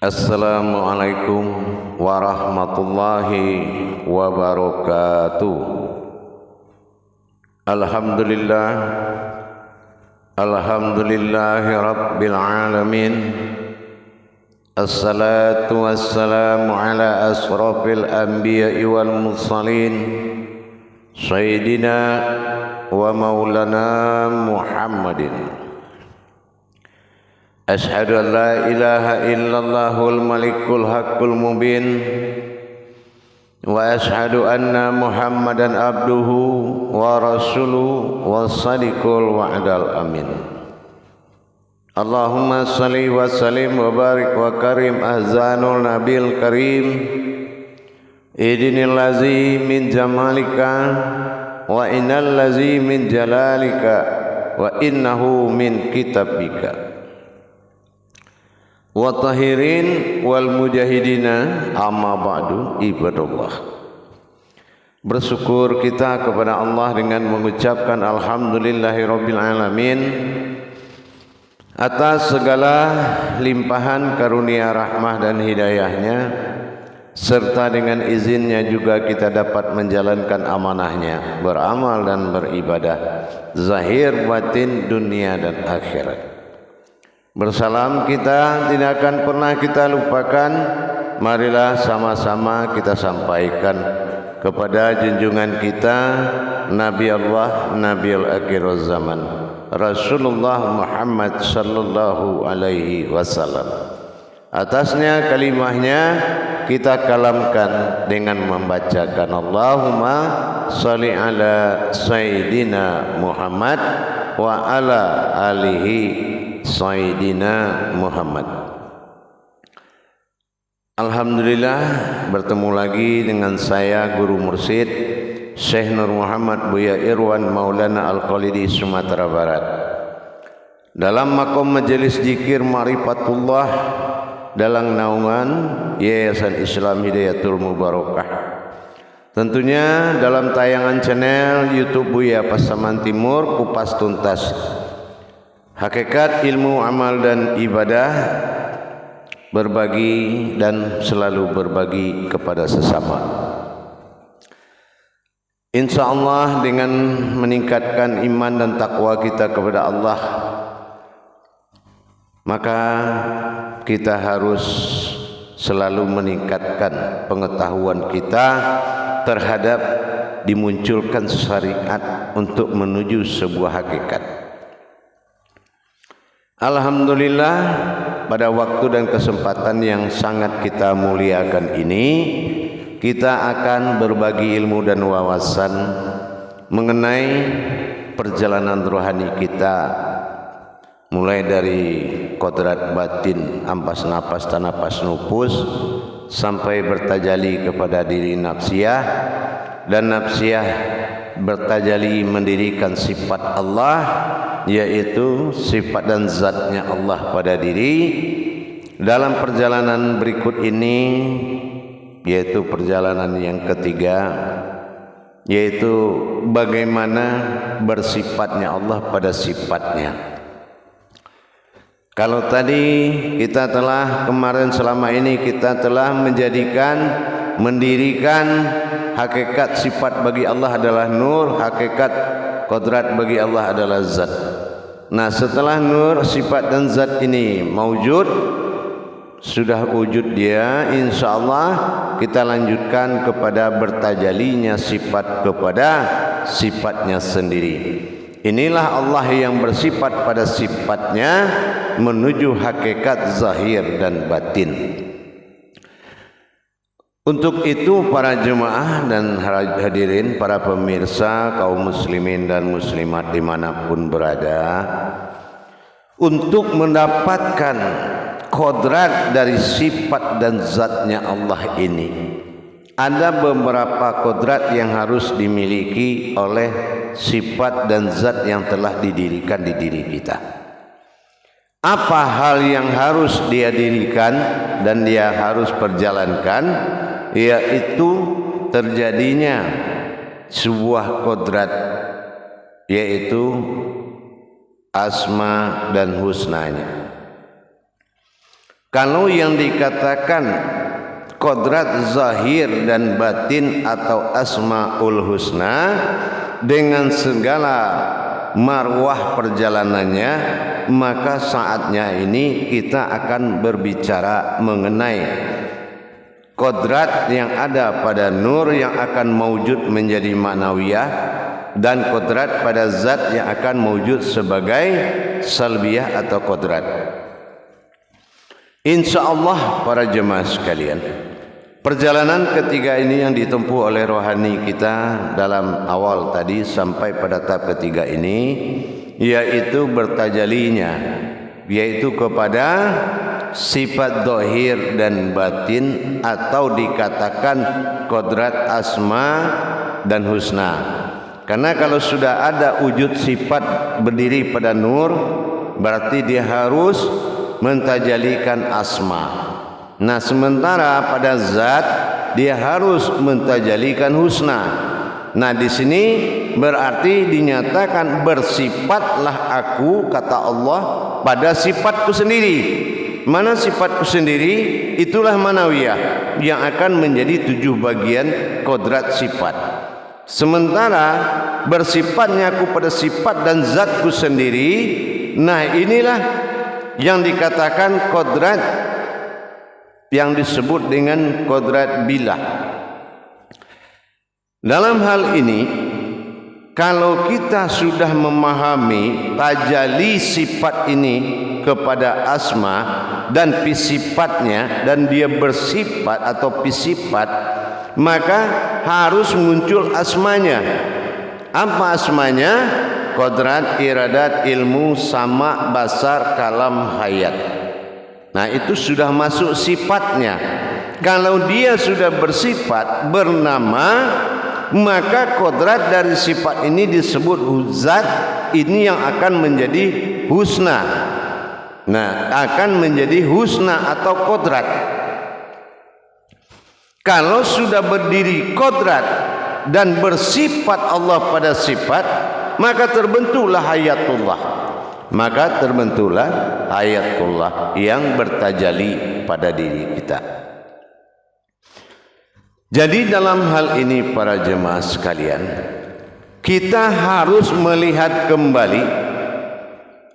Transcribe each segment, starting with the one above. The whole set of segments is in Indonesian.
Assalamualaikum warahmatullahi wabarakatuh. Alhamdulillah, alhamdulillahi rabbil alamin. Assalatu wassalamu ala asrafil anbiya'i wal mursalin, sayyidina wa maulana Muhammadin. Ashhadu an la ilaha illallahul malikul haqqul mubin wa ashhadu anna Muhammadan abduhu wa rasuluhu was-sadiqul wa'dal amin. Allahumma salli wa sallim wa barik wa karim ahzanul nabil karim idinil lazi min jamalika wa innal lazi min jalalika wa innahu min kitabika wa tahirin wal mujahidina amma ba'du ibadallah. Bersyukur kita kepada Allah dengan mengucapkan alhamdulillahirabbil alamin atas segala limpahan karunia rahmah dan hidayahnya, serta dengan izinnya juga kita dapat menjalankan amanahnya, beramal dan beribadah zahir batin dunia dan akhirat. Bersalam kita tidak akan pernah kita lupakan. Marilah sama-sama kita sampaikan kepada junjungan kita Nabi Allah, Nabi al-akhir zaman, Rasulullah Muhammad sallallahu alaihi wasallam. Atasnya kalimahnya kita kalamkan dengan membacakan Allahumma sholli ala sayyidina Muhammad wa ala alihi sayyidina Muhammad. Alhamdulillah, bertemu lagi dengan saya Guru Mursyid Syekh Nur Muhammad Buya Irwan Maulana Al-Khalidi Sumatera Barat dalam makom majelis zikir Ma'rifatullah dalam naungan Yayasan Islam Hidayatul Mubarakah. Tentunya dalam tayangan channel YouTube Buya Pasaman Timur, kupas tuntas hakikat ilmu, amal dan ibadah, berbagi dan selalu berbagi kepada sesama. InsyaAllah dengan meningkatkan iman dan takwa kita kepada Allah, maka kita harus selalu meningkatkan pengetahuan kita terhadap dimunculkan syariat untuk menuju sebuah hakikat. Alhamdulillah, pada waktu dan kesempatan yang sangat kita muliakan ini, kita akan berbagi ilmu dan wawasan mengenai perjalanan rohani kita, mulai dari kodrat batin, ampas napas tanapas nupus, sampai bertajali kepada diri nafsiyah, dan nafsiyah bertajali mendirikan sifat Allah, yaitu sifat dan zatnya Allah pada diri. Dalam perjalanan berikut ini, yaitu perjalanan yang ketiga, yaitu bagaimana bersifatnya Allah pada sifatnya. Kalau tadi kita telah kemarin selama ini kita telah mendirikan hakikat sifat bagi Allah adalah nur, hakikat kodrat bagi Allah adalah zat. Nah, setelah nur, sifat dan zat ini maujud, sudah wujud dia, insyaallah kita lanjutkan kepada bertajalinya sifat kepada sifatnya sendiri. Inilah Allah yang bersifat pada sifatnya menuju hakikat zahir dan batin. Untuk itu para jemaah dan hadirin, para pemirsa, kaum muslimin dan muslimat dimanapun berada, untuk mendapatkan kodrat dari sifat dan zatnya Allah ini, ada beberapa kodrat yang harus dimiliki oleh sifat dan zat yang telah didirikan di diri kita. Apa hal yang harus dia dirikan dan dia harus perjalankan? Yaitu terjadinya sebuah kodrat, yaitu asma dan husnanya. Kalau yang dikatakan kodrat zahir dan batin atau asmaul husna dengan segala marwah perjalanannya, maka saatnya ini kita akan berbicara mengenai kodrat yang ada pada nur yang akan mewujud menjadi ma'nawiyah, dan kodrat pada zat yang akan mewujud sebagai salbiyah atau kodrat. Insyaallah para jemaah sekalian, perjalanan ketiga ini yang ditempuh oleh rohani kita dalam awal tadi sampai pada tahap ketiga ini, yaitu bertajalinya, yaitu kepada sifat dohir dan batin, atau dikatakan kodrat asma dan husna. Karena kalau sudah ada wujud sifat berdiri pada nur, berarti dia harus mentajalikan asma. Nah, sementara pada zat dia harus mentajalikan husna. Nah, di sini berarti dinyatakan bersifatlah aku, kata Allah, pada sifatku sendiri. Mana sifatku sendiri? Itulah manawiyah yang akan menjadi 7 bagian kodrat sifat. Sementara bersifatnya aku pada sifat dan zatku sendiri. Nah, inilah yang dikatakan kodrat yang disebut dengan kodrat bilah. Dalam hal ini, kalau kita sudah memahami tajali sifat ini kepada asma dan pisifatnya, dan dia bersifat atau pisifat, maka harus muncul asmanya. Apa asmanya? Kodrat, iradat, ilmu, sama, basar, kalam, hayat. Nah, itu sudah masuk sifatnya. Kalau dia sudah bersifat, bernama, maka kodrat dari sifat ini disebut zat. Ini yang akan menjadi husna. Nah, akan menjadi husna atau kodrat. Kalau sudah berdiri kodrat dan bersifat Allah pada sifat, maka terbentuklah hayatullah. Maka terbentuklah hayatullah yang bertajali pada diri kita. Jadi dalam hal ini para jemaah sekalian, kita harus melihat kembali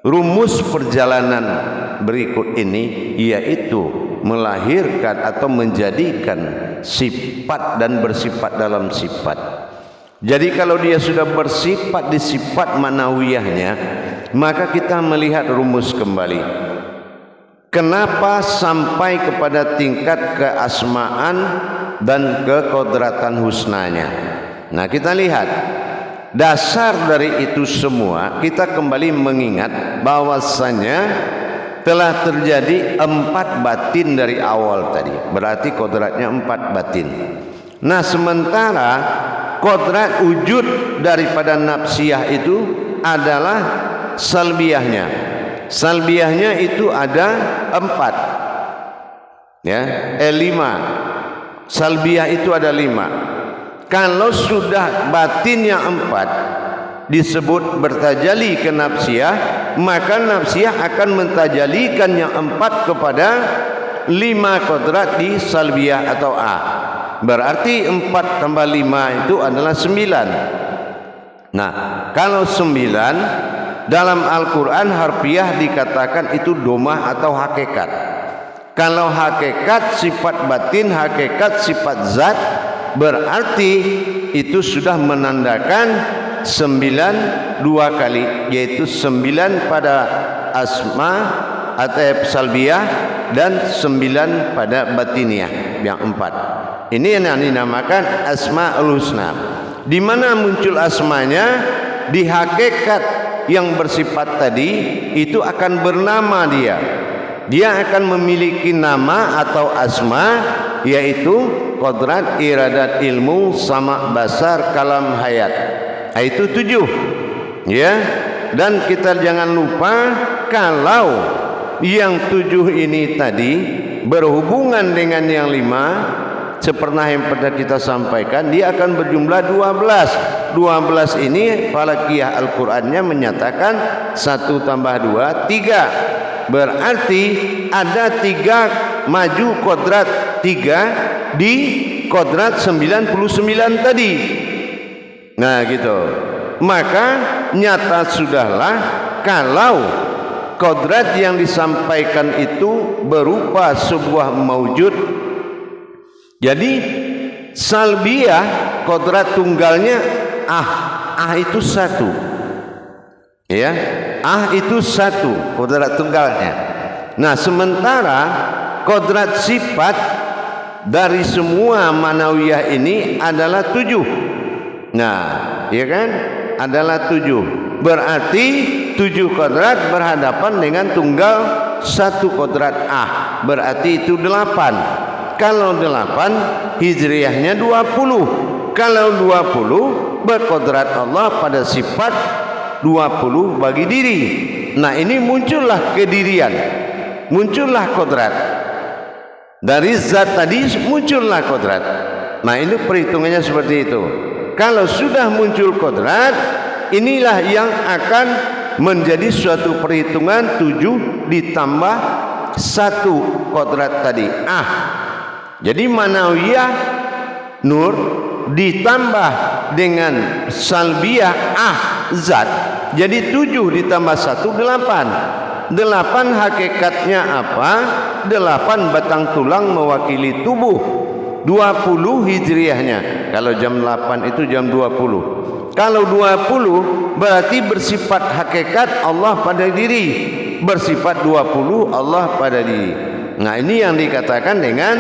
rumus perjalanan berikut ini, yaitu melahirkan atau menjadikan sifat dan bersifat dalam sifat. Jadi kalau dia sudah bersifat di sifat manawiyahnya, maka kita melihat rumus kembali. Kenapa sampai kepada tingkat keasmaan dan kekodratan husnanya? Nah, kita lihat dasar dari itu semua. Kita kembali mengingat bahwasannya telah terjadi 4 batin dari awal tadi. Berarti kodratnya 4 batin. Nah, sementara kodrat wujud daripada nafsiyah itu adalah salbiyahnya. Salbiyahnya itu ada 4, ya, 5. Salbiyah itu ada 5. Kalau sudah batinnya 4 disebut bertajali ke nafsiyah, maka nafsiyah akan mentajalikan yang 4 kepada 5 kodrat di salbiyah atau A. Berarti 4 tambah 5 itu adalah 9. Nah, kalau 9 dalam Al-Quran harfiah dikatakan itu domah atau hakikat. Kalau hakikat sifat batin, hakikat sifat zat, berarti itu sudah menandakan 9 2 kali, yaitu 9 pada asma atau salbiyah dan 9 pada batiniyah yang 4. Ini yang dinamakan asmaul husna. Di mana muncul asmanya? Di hakikat yang bersifat tadi itu akan bernama dia. Dia akan memiliki nama atau asma, yaitu kodrat, iradat, ilmu, sama, basar, kalam, hayat. Itu 7, ya. Dan kita jangan lupa kalau yang 7 ini tadi berhubungan dengan yang 5, seperti yang pernah kita sampaikan, dia akan berjumlah 12. 12 ini falakiyah Al-Qur'annya menyatakan 1 tambah 2 3. Berarti ada 3 maju kodrat 3 di kodrat 99 tadi. Nah gitu. Maka nyata sudahlah kalau kodrat yang disampaikan itu berupa sebuah maujud. Jadi salbiyah kodrat tunggalnya itu 1. Ya, itu 1 kodrat tunggalnya. Nah, sementara kodrat sifat dari semua manawiyah ini adalah 7. Nah, ya kan? Adalah 7. Berarti 7 kodrat berhadapan dengan tunggal 1 kodrat berarti itu 8. Kalau 8 hijriyahnya 20. Kalau 20 berkodrat Allah pada sifat 20 bagi diri. Nah, ini muncullah kedirian, muncullah kodrat. Dari zat tadi muncullah kodrat. Nah, ini perhitungannya seperti itu. Kalau sudah muncul kodrat, inilah yang akan menjadi suatu perhitungan 7 ditambah 1 kodrat tadi. Jadi manawiyah nur ditambah dengan salbiyah zat, jadi 7 ditambah 1 8. 8 hakikatnya apa? 8 batang tulang mewakili tubuh. 20 hijriyahnya. Kalau jam 8 itu jam 20. Kalau 20 berarti bersifat hakikat Allah pada diri, bersifat 20 Allah pada diri. Nah, ini yang dikatakan dengan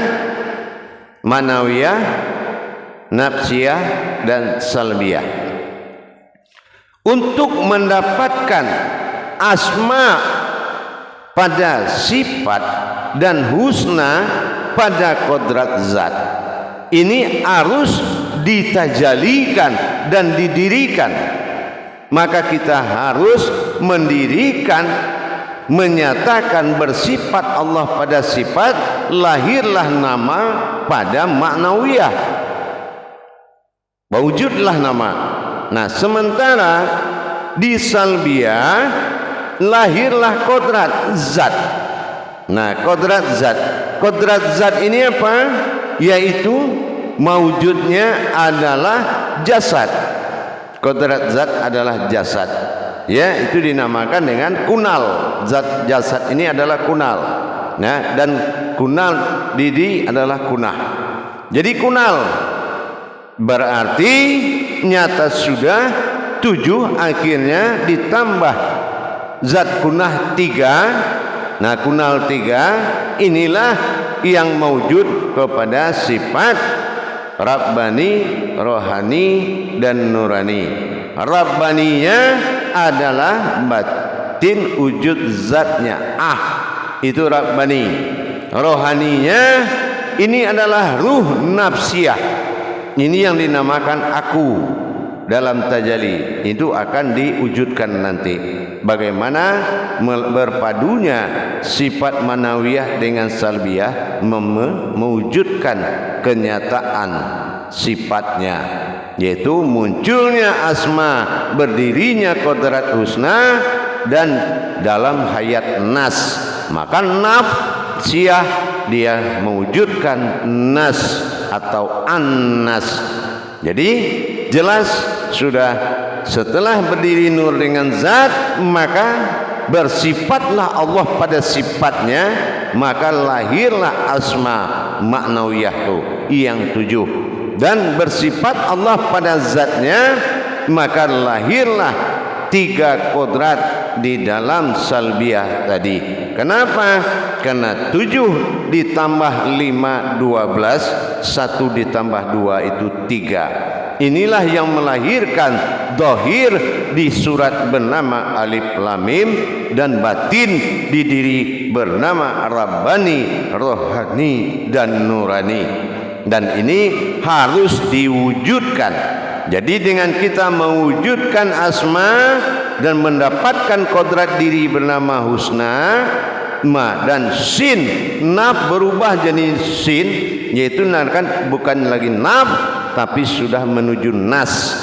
manawiyah, nafsiyah dan salbiyah. Untuk mendapatkan asma pada sifat dan husna pada kodrat zat, ini harus ditajalikan dan didirikan. Maka kita harus mendirikan, menyatakan bersifat Allah pada sifat, lahirlah nama pada maknawiyah, wujudlah nama. Nah, sementara di salbiyah lahirlah kodrat zat. Nah, kodrat zat ini apa? Yaitu maujudnya adalah jasad. Kodrat zat adalah jasad. Ya, itu dinamakan dengan kunal. Zat jasad ini adalah kunal. Nah, dan kunal didi adalah kunah. Jadi kunal berarti nyata sudah 7 akhirnya ditambah zat kunah 3. Nah, kunal 3 inilah yang maujud kepada sifat Rabbani, Rohani dan Nurani. Rabbaninya adalah batin wujud zatnya, itu Rabbani. Rohaninya ini adalah ruh nafsiyah, ini yang dinamakan aku. Dalam tajalli itu akan diwujudkan nanti. Bagaimana berpadunya sifat manawiyah dengan salbiyah mewujudkan kenyataan sifatnya, yaitu munculnya asma, berdirinya kodrat husna, dan dalam hayat nas. Maka nafsiyah dia mewujudkan nas atau an-nas. Jadi jelas sudah, setelah berdiri nur dengan zat, maka bersifatlah Allah pada sifatnya, maka lahirlah asma maknawiyah itu yang 7. Dan bersifat Allah pada zatnya, maka lahirlah 3 kodrat di dalam salbiyah tadi. Kenapa? Karena 7 ditambah 5 12, 1 ditambah 2 itu 3. Inilah yang melahirkan dohir di surat bernama Alif Lam Mim, dan batin di diri bernama Rabbani, Rohani dan Nurani. Dan ini harus diwujudkan. Jadi dengan kita mewujudkan asma dan mendapatkan kodrat diri bernama husna, ma dan sin, naf berubah jadi sin, yaitu kan bukan lagi naf tapi sudah menuju nas.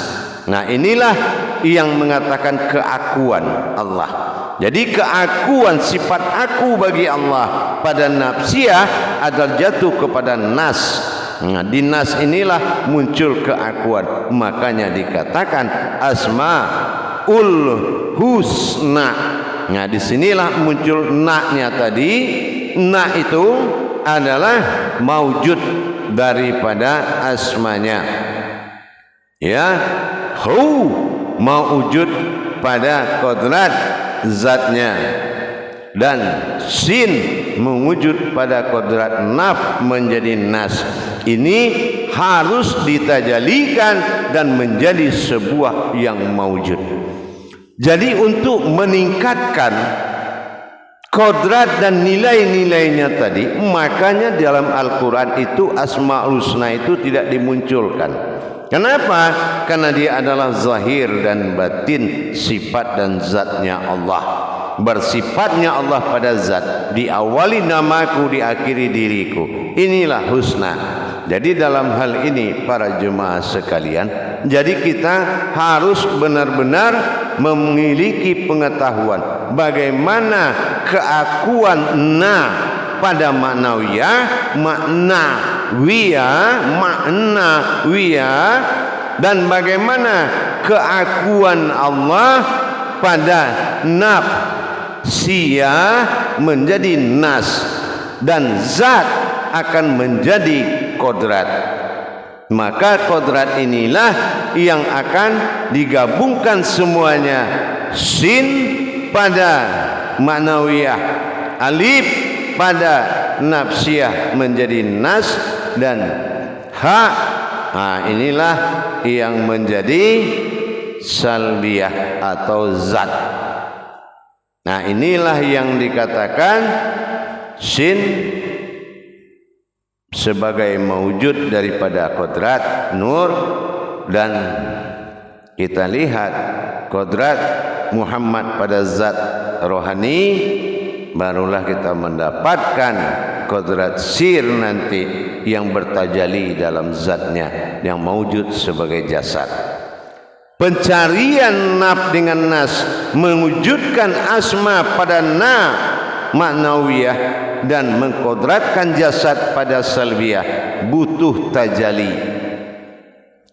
Nah, inilah yang mengatakan keakuan Allah. Jadi keakuan sifat aku bagi Allah pada nafsiyah adalah jatuh kepada nas. Nah, di nas inilah muncul keakuan. Makanya dikatakan asmaul husna. Nah, disinilah muncul na-nya tadi. Na itu adalah maujud daripada asmanya. Ya, hu maujud pada kodrat zatnya, dan sin mewujud pada kodrat naf menjadi nas. Ini harus ditajalikan dan menjadi sebuah yang mewujud. Jadi untuk meningkatkan kodrat dan nilai-nilainya tadi, makanya dalam Al-Quran itu Asmaul Husna itu tidak dimunculkan. Kenapa? Karena dia adalah zahir dan batin, sifat dan zatnya Allah. Bersifatnya Allah pada zat. Diawali namaku, diakhiri diriku. Inilah husna. Jadi dalam hal ini para jemaah sekalian, jadi kita harus benar-benar memiliki pengetahuan bagaimana keakuan na pada maknawiyah, maknawiyah, dan bagaimana keakuan Allah pada nafsiyah menjadi nas, dan zat akan menjadi kodrat. Maka kodrat inilah yang akan digabungkan semuanya. Sin pada maknawiyah, alif pada nafsiyah menjadi nas, dan ha, inilah yang menjadi salbiyah atau zat. Nah, inilah yang dikatakan sin sebagai mewujud daripada kodrat nur, dan kita lihat kodrat Muhammad pada zat rohani, barulah kita mendapatkan kodrat sir nanti yang bertajali dalam zatnya yang mewujud sebagai jasad. Pencarian naf dengan nas mewujudkan asma pada na maknawiyah dan mengkodratkan jasad pada salbiyah butuh tajali.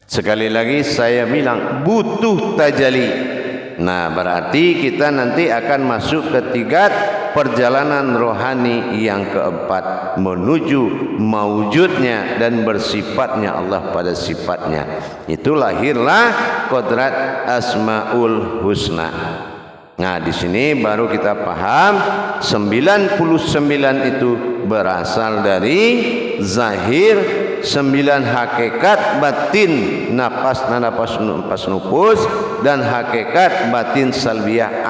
Sekali lagi saya bilang butuh tajali. Nah, berarti kita nanti akan masuk ke tingkat perjalanan rohani yang keempat, menuju mewujudnya dan bersifatnya Allah pada sifatnya. Itu lahirlah kodrat Asmaul Husna. Nah, di sini baru kita paham 99 itu berasal dari zahir, 9 hakikat batin, nafas nufus, dan hakikat batin salbiyah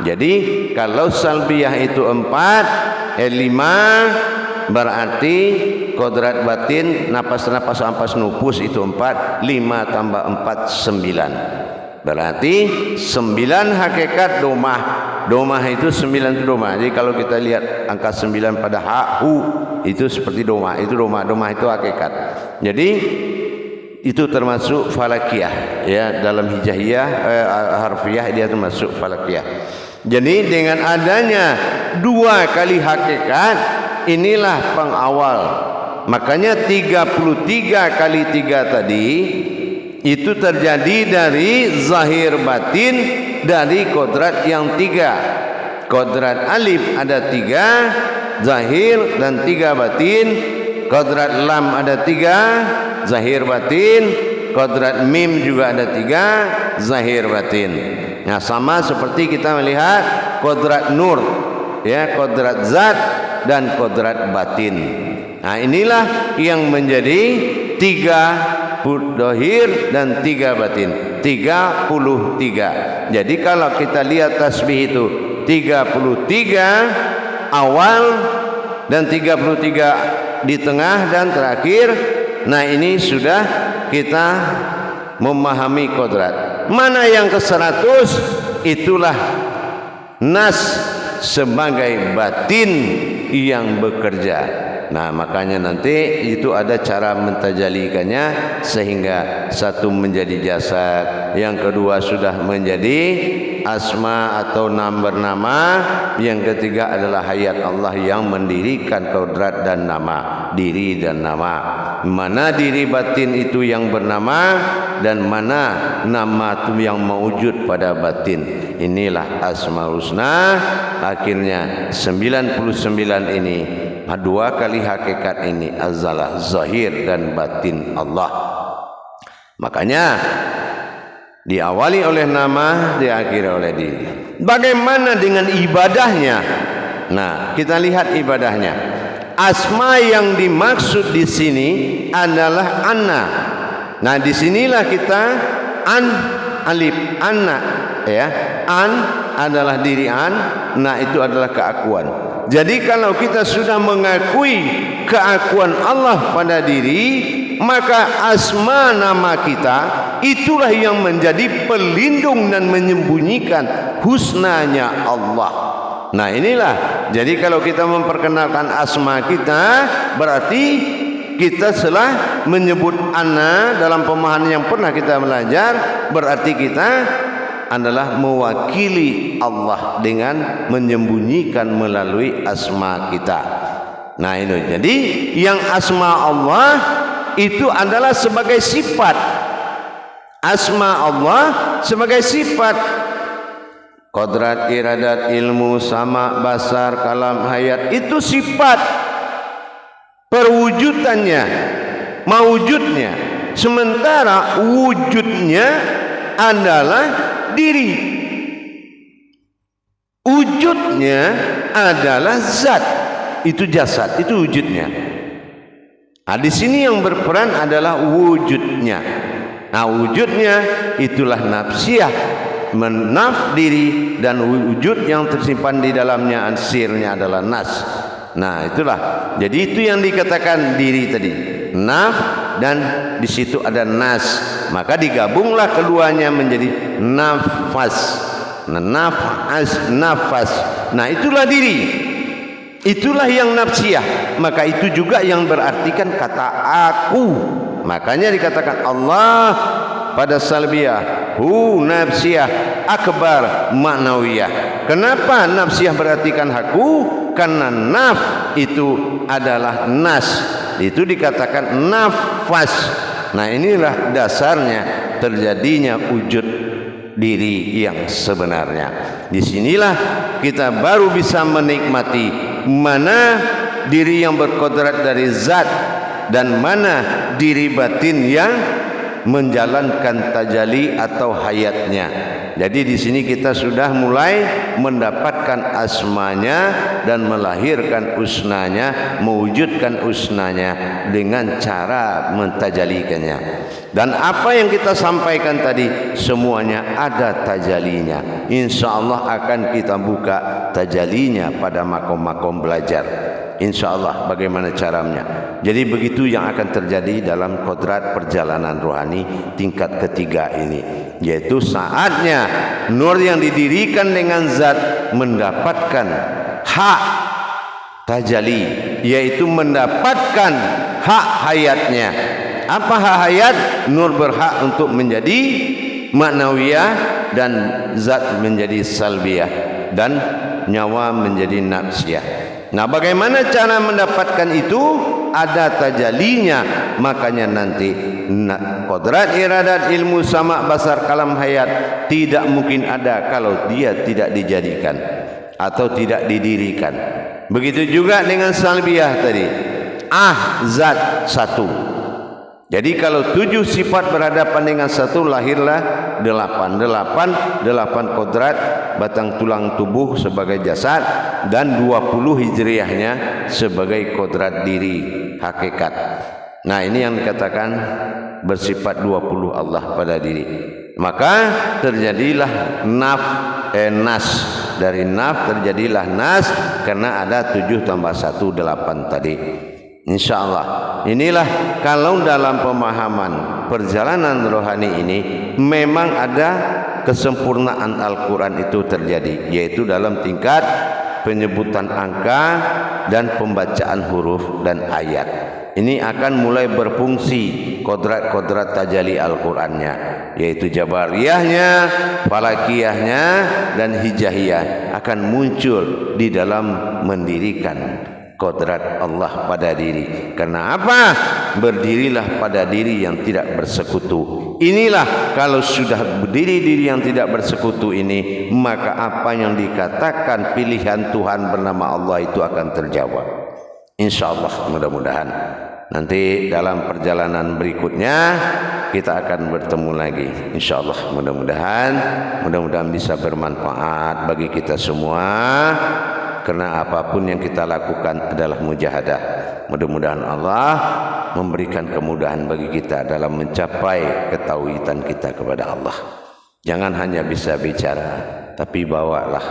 Jadi kalau salbiyah itu 4, 5, berarti kodrat batin nafas nufus itu 4, 5 tambah 4 9. Berarti 9 hakikat domah. Domah itu 9 itu domah. Jadi kalau kita lihat angka 9 pada hu itu seperti domah. Itu domah. Domah itu hakikat. Jadi itu termasuk falakiyah. Ya, dalam hijaiyah harfiyah dia termasuk falakiyah. Jadi dengan adanya 2 kali hakikat, inilah pengawal. Makanya 33 kali 3 tadi itu terjadi dari zahir batin dari kodrat yang 3. Kodrat alif ada 3 zahir dan 3 batin. Kodrat lam ada 3 zahir batin. Kodrat mim juga ada 3 zahir batin. Nah, sama seperti kita melihat kodrat nur, ya, kodrat zat dan kodrat batin. Nah, inilah yang menjadi 3 dohir dan 3 batin, 33. Jadi kalau kita lihat tasbih itu 33 awal dan 33 di tengah dan terakhir. Nah, ini sudah kita memahami kodrat. Mana yang ke-100? Itulah nas sebagai batin yang bekerja. Nah, makanya nanti itu ada cara mentajalikannya, sehingga satu menjadi jasad, yang kedua sudah menjadi asma atau bernama. Yang ketiga adalah hayat Allah yang mendirikan kodrat dan nama, diri dan nama. Mana diri batin itu yang bernama dan mana nama itu yang mewujud pada batin. Inilah Asmaul Husna. Akhirnya 99 ini, dua kali hakikat ini adalah zahir dan batin Allah. Makanya diawali oleh nama, diakhiri oleh diri. Bagaimana dengan ibadahnya? Nah, kita lihat ibadahnya. Asma yang dimaksud di sini adalah anna. Nah, disinilah kita alif anna, ya. An adalah diri an, nah itu adalah keakuan. Jadi kalau kita sudah mengakui keakuan Allah pada diri, maka asma nama kita itulah yang menjadi pelindung dan menyembunyikan husnanya Allah. Nah inilah, jadi kalau kita memperkenalkan asma kita, berarti kita telah menyebut ana dalam pemahaman yang pernah kita belajar, berarti kita adalah mewakili Allah dengan menyembunyikan melalui asma kita. Nah ini, jadi yang asma Allah itu adalah sebagai sifat. Asma Allah sebagai sifat. Kodrat, iradat, ilmu, sama, basar, kalam, hayat, itu sifat perwujudannya, mawujudnya. Sementara wujudnya adalah diri. Wujudnya adalah zat. Itu jasad, itu wujudnya. Nah, di sini yang berperan adalah wujudnya. Nah, wujudnya itulah nafsiyah, menaf diri, dan wujud yang tersimpan di dalamnya ansirnya adalah nas. Nah, itulah. Jadi itu yang dikatakan diri tadi, naf, dan di situ ada nas. Maka digabunglah keduanya menjadi nafas. Nafas, nafas. Nah, itulah diri. Itulah yang nafsiyah. Maka itu juga yang berartikan kata aku. Makanya dikatakan Allah pada salbiyah, hu nafsiyah akbar maknawiyah. Kenapa nafsiyah berartikan aku? Karena naf itu adalah nas. Itu dikatakan nafas. Nah, inilah dasarnya terjadinya wujud diri yang sebenarnya. Disinilah kita baru bisa menikmati mana diri yang berkodrat dari zat dan mana diri batin yang menjalankan tajalli atau hayatnya. Jadi di sini kita sudah mulai mendapatkan asmanya dan melahirkan usnanya, mewujudkan usnanya dengan cara mentajalikannya. Dan apa yang kita sampaikan tadi semuanya ada tajalinya. Insya Allah akan kita buka tajalinya pada makom-makom belajar. Insya Allah bagaimana caranya. Jadi begitu yang akan terjadi dalam kodrat perjalanan rohani tingkat ketiga ini, yaitu saatnya nur yang didirikan dengan zat mendapatkan hak tajalli, yaitu mendapatkan hak hayatnya. Apa hak hayat? Nur berhak untuk menjadi maknawiyah dan zat menjadi salbiyah dan nyawa menjadi nafsiyah. Nah, bagaimana cara mendapatkan itu? Ada tajallinya. Makanya nanti kodrat, iradat, ilmu, sama, basar, kalam, hayat tidak mungkin ada kalau dia tidak dijadikan atau tidak didirikan. Begitu juga dengan salbiyah tadi. Zat satu. Jadi kalau 7 sifat berhadapan dengan satu, lahirlah 8 kodrat batang tulang tubuh sebagai jasad dan 20 hijriahnya sebagai kodrat diri hakikat. Nah, ini yang dikatakan bersifat 20 Allah pada diri. Maka terjadilah nas. Dari naf terjadilah nas karena ada 7 tambah 1 8 tadi. Insya Allah inilah kalau dalam pemahaman perjalanan rohani ini memang ada kesempurnaan Al-Quran itu terjadi, yaitu dalam tingkat penyebutan angka dan pembacaan huruf dan ayat. Ini akan mulai berfungsi kodrat-kodrat tajalli Al-Qurannya. yaitu Jabariyahnya, Falakiyahnya, dan Hijaiyah akan muncul di dalam mendirikan kodrat Allah pada diri. Karena apa? Berdirilah pada diri yang tidak bersekutu. Inilah kalau sudah berdiri diri yang tidak bersekutu ini, maka apa yang dikatakan pilihan Tuhan bernama Allah itu akan terjawab. InsyaAllah, mudah-mudahan nanti dalam perjalanan berikutnya kita akan bertemu lagi. InsyaAllah, mudah-mudahan bisa bermanfaat bagi kita semua. Karena apapun yang kita lakukan adalah mujahadah. Mudah-mudahan Allah memberikan kemudahan bagi kita dalam mencapai ketauhidan kita kepada Allah. Jangan hanya bisa bicara, tapi bawalah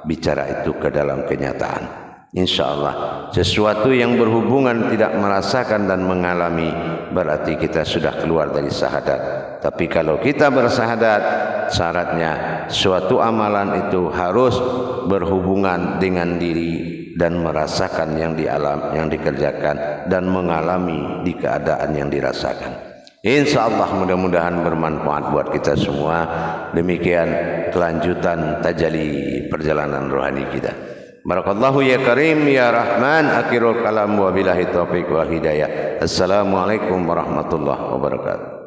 bicara itu ke dalam kenyataan. InsyaAllah sesuatu yang berhubungan tidak merasakan dan mengalami, berarti kita sudah keluar dari syahadat. Tapi kalau kita bersahadat, syaratnya suatu amalan itu harus berhubungan dengan diri dan merasakan yang dikerjakan dan mengalami di keadaan yang dirasakan. InsyaAllah mudah-mudahan bermanfaat buat kita semua. Demikian kelanjutan tajalli perjalanan rohani kita. Barakallahu ya Karim ya Rahman. Akhirul kalam wa billahi taufiq wal hidayah. Assalamualaikum warahmatullahi wabarakatuh.